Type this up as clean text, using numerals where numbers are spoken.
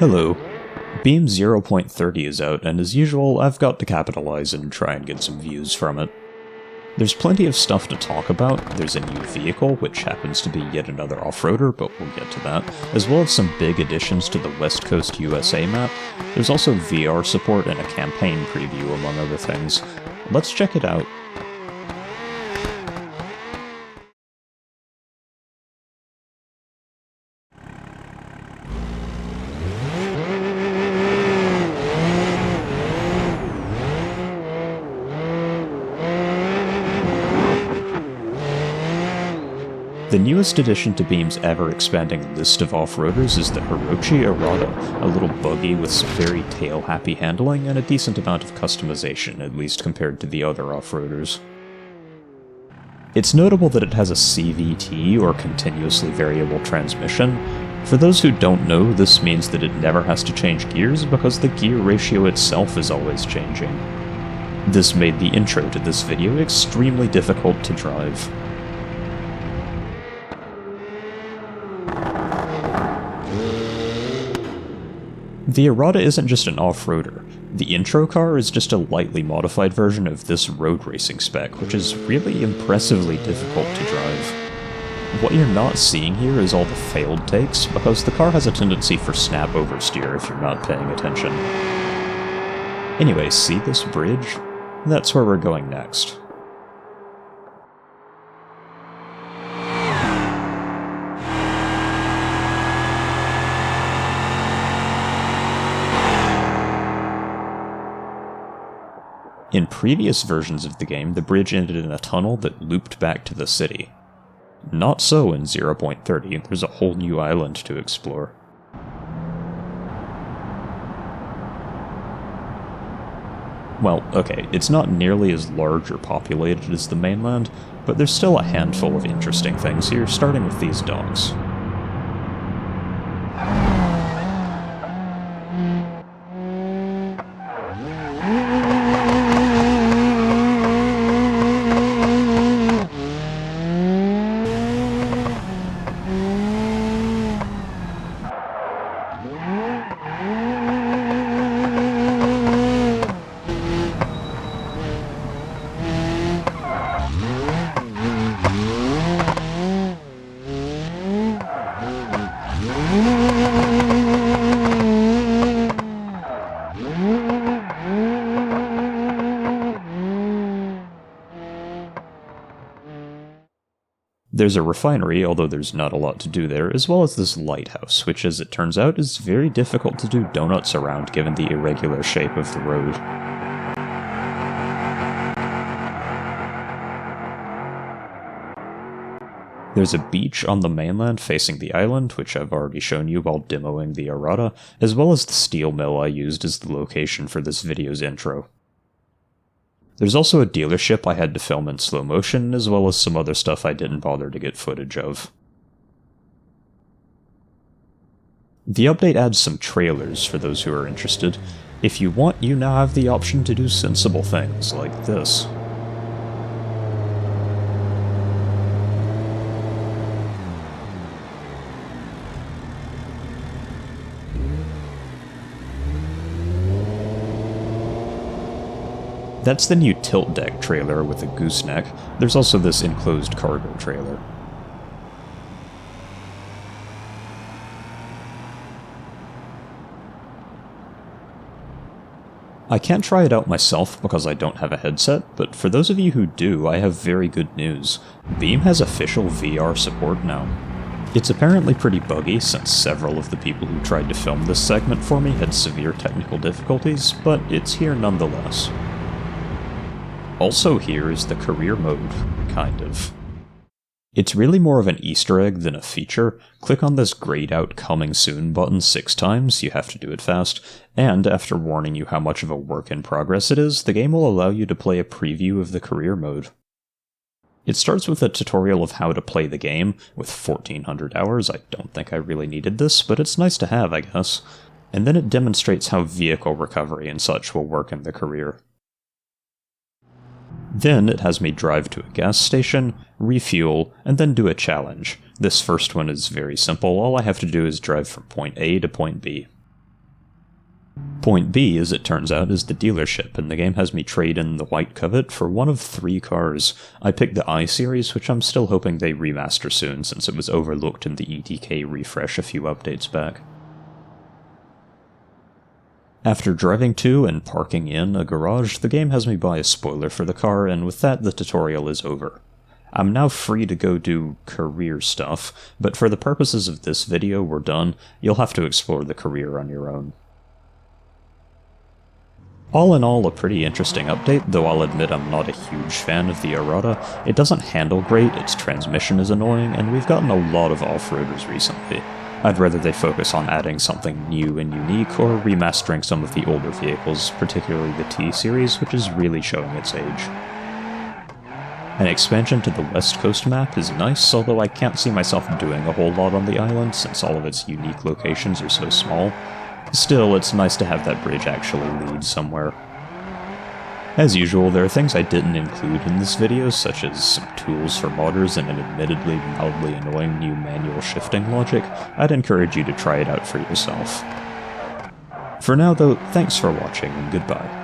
Hello. Beam 0.30 is out, and as usual, I've got to capitalize and try and get some views from it. There's plenty of stuff to talk about. There's a new vehicle, which happens to be yet another off-roader, but we'll get to that, as well as some big additions to the West Coast USA map. There's also VR support and a campaign preview, among other things. Let's check it out. The newest addition to Beam's ever-expanding list of off-roaders is the Hirochi Aurata, a little buggy with some very tail-happy handling and a decent amount of customization, at least compared to the other off-roaders. It's notable that it has a CVT, or continuously variable transmission. For those who don't know, this means that it never has to change gears because the gear ratio itself is always changing. This made the intro to this video extremely difficult to drive. The Aurata isn't just an off-roader. The intro car is just a lightly modified version of this road racing spec, which is really impressively difficult to drive. What you're not seeing here is all the failed takes, because the car has a tendency for snap oversteer if you're not paying attention. Anyway, see this bridge? That's where we're going next. In previous versions of the game, the bridge ended in a tunnel that looped back to the city. Not so in 0.30, there's a whole new island to explore. Well, okay, it's not nearly as large or populated as the mainland, but there's still a handful of interesting things here, starting with these docks. There's a refinery, although there's not a lot to do there, as well as this lighthouse, which as it turns out is very difficult to do donuts around given the irregular shape of the road. There's a beach on the mainland facing the island, which I've already shown you while demoing the Aurata, as well as the steel mill I used as the location for this video's intro. There's also a dealership I had to film in slow motion, as well as some other stuff I didn't bother to get footage of. The update adds some trailers for those who are interested. If you want, you now have the option to do sensible things like this. That's the new tilt deck trailer with a gooseneck. There's also this enclosed cargo trailer. I can't try it out myself because I don't have a headset, but for those of you who do, I have very good news. Beam has official VR support now. It's apparently pretty buggy, since several of the people who tried to film this segment for me had severe technical difficulties, but it's here nonetheless. Also here is the career mode, kind of. It's really more of an Easter egg than a feature. Click on this grayed out coming soon button 6 times, you have to do it fast, and after warning you how much of a work in progress it is, the game will allow you to play a preview of the career mode. It starts with a tutorial of how to play the game, with 1400 hours. I don't think I really needed this, but it's nice to have, I guess. And then it demonstrates how vehicle recovery and such will work in the career. Then it has me drive to a gas station, refuel, and then do a challenge. This first one is very simple. All I have to do is drive from point A to point B. Point B, as it turns out, is the dealership, and the game has me trade in the white Covet for one of 3 cars. I picked the I-Series, which I'm still hoping they remaster soon, since it was overlooked in the ETK refresh a few updates back. After driving to and parking in a garage, the game has me buy a spoiler for the car, and with that the tutorial is over. I'm now free to go do career stuff, but for the purposes of this video we're done, you'll have to explore the career on your own. All in all, a pretty interesting update, though I'll admit I'm not a huge fan of the Aurata. It doesn't handle great, its transmission is annoying, and we've gotten a lot of off-roaders recently. I'd rather they focus on adding something new and unique, or remastering some of the older vehicles, particularly the T-Series, which is really showing its age. An expansion to the West Coast map is nice, although I can't see myself doing a whole lot on the island since all of its unique locations are so small. Still, it's nice to have that bridge actually lead somewhere. As usual, there are things I didn't include in this video, such as some tools for modders and an admittedly mildly annoying new manual shifting logic. I'd encourage you to try it out for yourself. For now though, thanks for watching and goodbye.